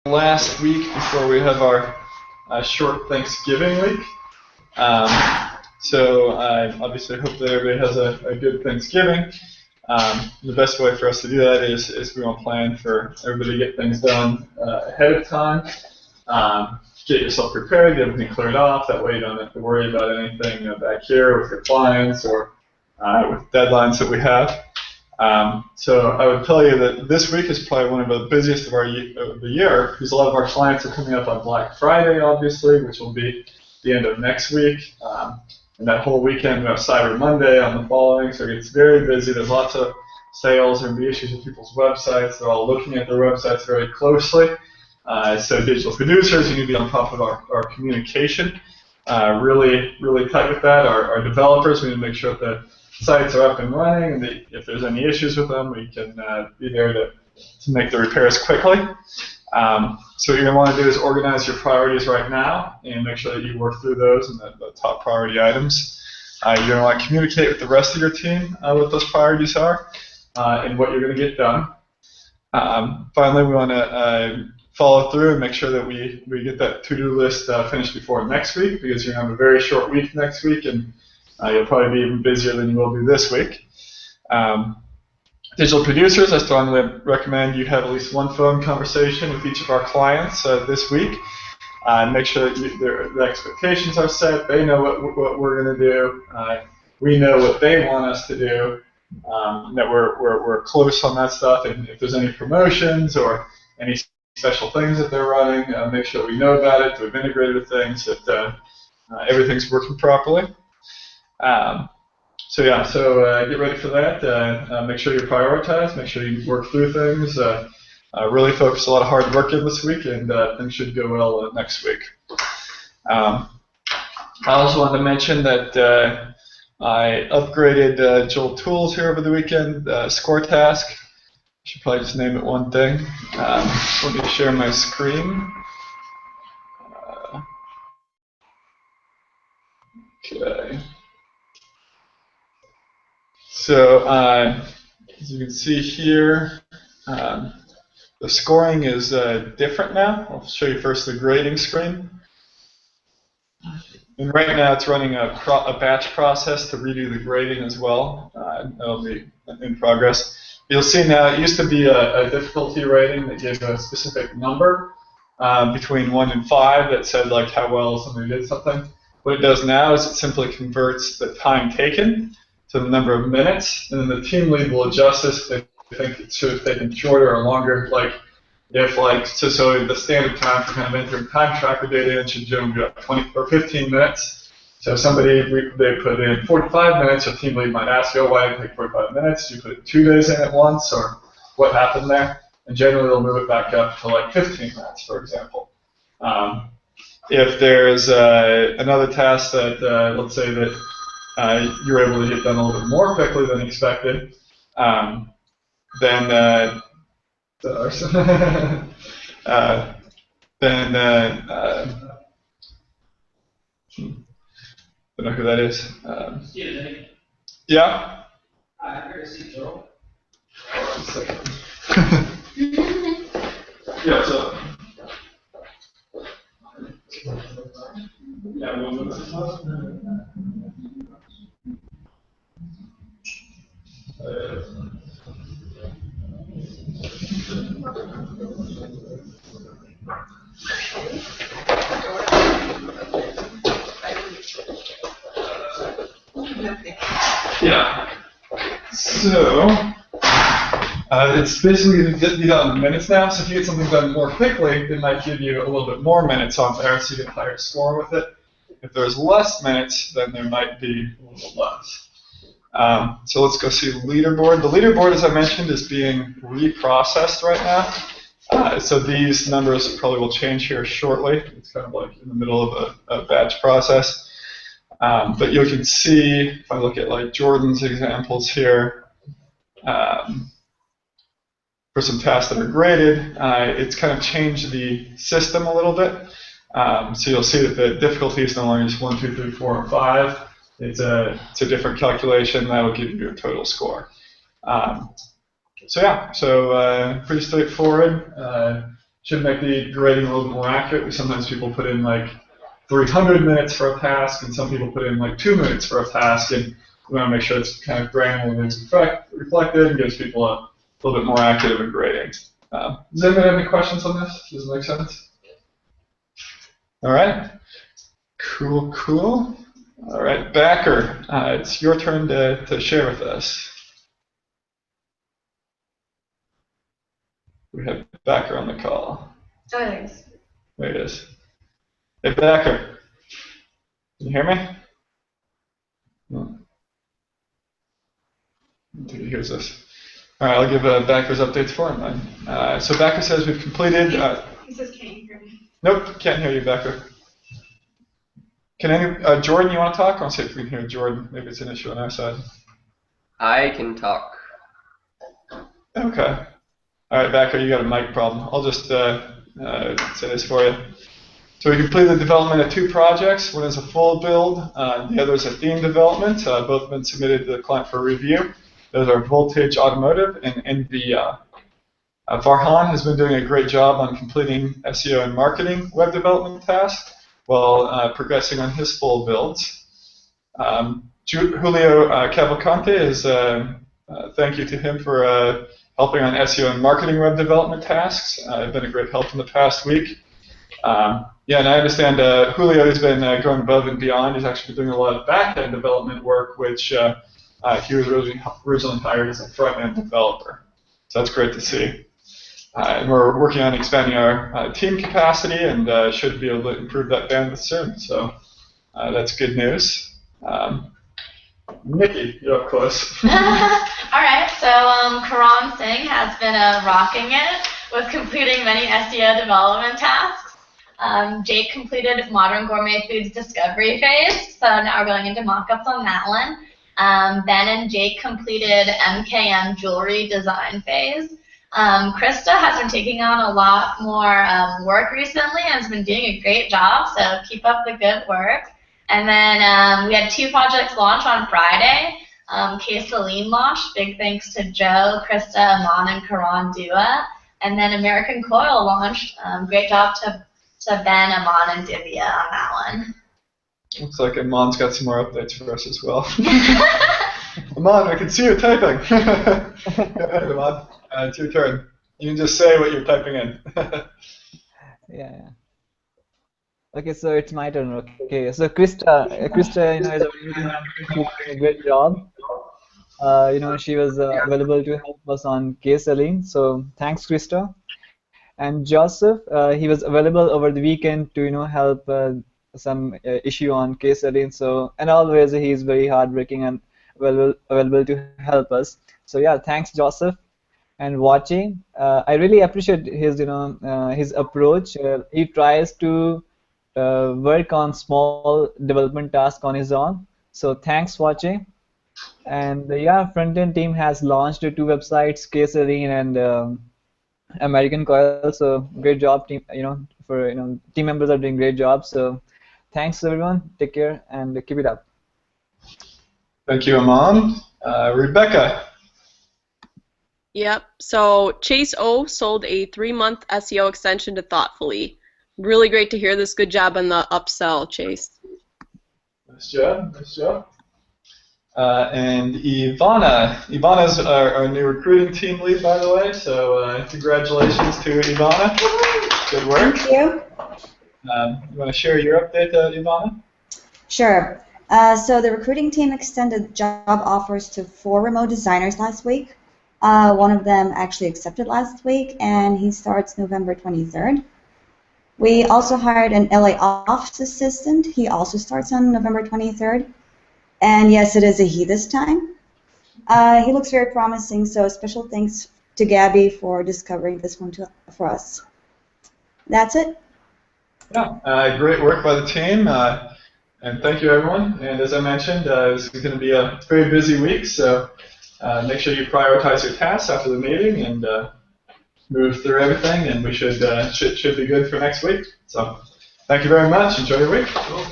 last week before we have our short Thanksgiving week. So I obviously hope that everybody has a good Thanksgiving. The best way for us to do that is we want to plan for everybody to get things done ahead of time. Get yourself prepared, get everything cleared off. That way you don't have to worry about anything back here with your clients or with deadlines that we have. So I would tell you that this week is probably one of the busiest of the year, because a lot of our clients are coming up on Black Friday, obviously, which will be the end of next week. And that whole weekend we have Cyber Monday on the following, so it gets very busy. There's lots of sales and issues with people's websites. They're all looking at their websites very closely. So digital producers, you need to be on top of our communication. Really tight with that. Our developers, we need to make sure that sites are up and running, and if there's any issues with them, we can be there to make the repairs quickly. So what you're going to want to do is organize your priorities right now and make sure that you work through those and the top priority items. You're going to want to communicate with the rest of your team what those priorities are and what you're going to get done. Finally, we want to follow through and make sure that we get that to-do list finished before next week, because you're going to have a very short week next week, and you'll probably be even busier than you will be this week. Digital producers, I strongly recommend you have at least one phone conversation with each of our clients this week. Make sure that the expectations are set. They know what we're going to do. We know what they want us to do. That we're close on that stuff. And if there's any promotions or any special things that they're running, make sure we know about it. We've integrated with things, that everything's working properly. So get ready for that. Make sure you prioritize. Make sure you work through things. Really focus a lot of hard work in this week, and things should go well next week. I also wanted to mention that I upgraded Joel Tools here over the weekend. Score Task. I should probably just name it one thing. Let me share my screen. Okay. So as you can see here, the scoring is different now. I'll show you first the grading screen. And right now it's running a batch process to redo the grading as well. That'll be in progress. You'll see now it used to be a difficulty rating that gave a specific number between 1 and 5 that said like how well somebody did something. What it does now is it simply converts the time taken to the number of minutes, and then the team lead will adjust this if they think it should have taken shorter or longer. Like if so the standard time for kind of entering time tracker data in should generally be like 20 or 15 minutes. So if they put in 45 minutes, your team lead might ask you, why did it take 45 minutes? You put 2 days in at once, or what happened there? And generally they'll move it back up to like 15 minutes, for example. If there's another task that, let's say that you're able to get done a little bit more quickly than expected, then I don't know who that is. Yeah? I heard see Joel. One second. Yeah, so. Yeah, we'll move this up. Yeah. So it's basically going to be done in minutes now. So if you get something done more quickly, it might give you a little bit more minutes on there, so you get a higher score with it. If there's less minutes, then there might be a little less. So let's go see the leaderboard. The leaderboard, as I mentioned, is being reprocessed right now. So these numbers probably will change here shortly. It's kind of like in the middle of a batch process. But you can see, if I look at like Jordan's examples here, for some tasks that are graded, it's kind of changed the system a little bit. So you'll see that the difficulty is no longer just 1, 2, 3, 4, and 5. It's a different calculation that will give you a total score. So pretty straightforward. should make the grading a little bit more accurate. Sometimes people put in like 300 minutes for a task, and some people put in like 2 minutes for a task, and we want to make sure it's kind of granular and reflected and gives people a little bit more accurate of a grading. Does anybody have any questions on this? Does it make sense? All right. Cool, cool. All right, Backer, it's your turn to share with us. We have Backer on the call. Oh, there it is. There it is. Hey, Backer. Can you hear me? No. He hears us. All right, I'll give Backer's updates for him then. So Backer says we've completed. He says, "Can you hear me?" Nope, can't hear you, Backer. Can Jordan, you want to talk? I want to see if we can hear Jordan. Maybe it's an issue on our side. I can talk. Okay. All right, Backer, you got a mic problem. I'll just say this for you. So we completed the development of 2 projects. One is a full build. The other is a theme development. Both have been submitted to the client for review. Those are Voltage Automotive and NVIDIA. Farhan has been doing a great job on completing SEO and marketing web development tasks while progressing on his full builds. Julio Cavalcante is, thank you to him for helping on SEO and marketing web development tasks. Been a great help in the past week. Yeah, and I understand Julio has been going above and beyond. He's actually been doing a lot of back-end development work, which he was originally hired as a front-end developer. So that's great to see. And we're working on expanding our team capacity and should be able to improve that bandwidth soon. So that's good news. Nikki, you're up close. All right, so Karan Singh has been rocking it with completing many SEO development tasks. Jake completed Modern Gourmet Foods discovery phase, so now we're going into mock-ups on that one. Ben and Jake completed MKM jewelry design phase. Krista has been taking on a lot more work recently and has been doing a great job, so keep up the good work. And then we had 2 projects launch on Friday. Celine launched, big thanks to Joe, Krista, Aman, and Karan Dua. And then American Coil launched, great job to Ben, Aman, and Divya on that one. Looks like Aman's got some more updates for us as well. Aman, I can see you typing. Go ahead, Aman. It's your turn. You can just say what you're typing in. Yeah. Okay, so it's my turn. Okay, so Krista, is doing a great job. She was available to help us on Celine. So thanks, Krista. And Joseph, he was available over the weekend to help some issue on Celine. So and always he's very hardworking and available to help us. So yeah, thanks, Joseph. And watching, I really appreciate his his approach. He tries to work on small development tasks on his own. So thanks watching. And yeah, front-end team has launched 2 websites, Celine and American Coil. So great job, team. Team members are doing great job. So thanks everyone. Take care and keep it up. Thank you, Aman. Rebecca. Yep. So Chase O sold a 3-month SEO extension to Thoughtfully. Really great to hear this. Good job on the upsell, Chase. Nice job. Nice job. And Ivana. Ivana's our new recruiting team lead, by the way. So congratulations to Ivana. Good work. Thank you. You want to share your update, Ivana? Sure. So the recruiting team extended job offers to 4 remote designers last week. One of them actually accepted last week, and he starts November 23rd. We also hired an LA office assistant. He also starts on November 23rd. And yes, it is a he this time. He looks very promising, so special thanks to Gabby for discovering this one for us. That's it. Yeah, great work by the team. And thank you, everyone. And as I mentioned, this is going to be a very busy week, so make sure you prioritize your tasks after the meeting and move through everything, and we should be good for next week. So thank you very much. Enjoy your week. Cool.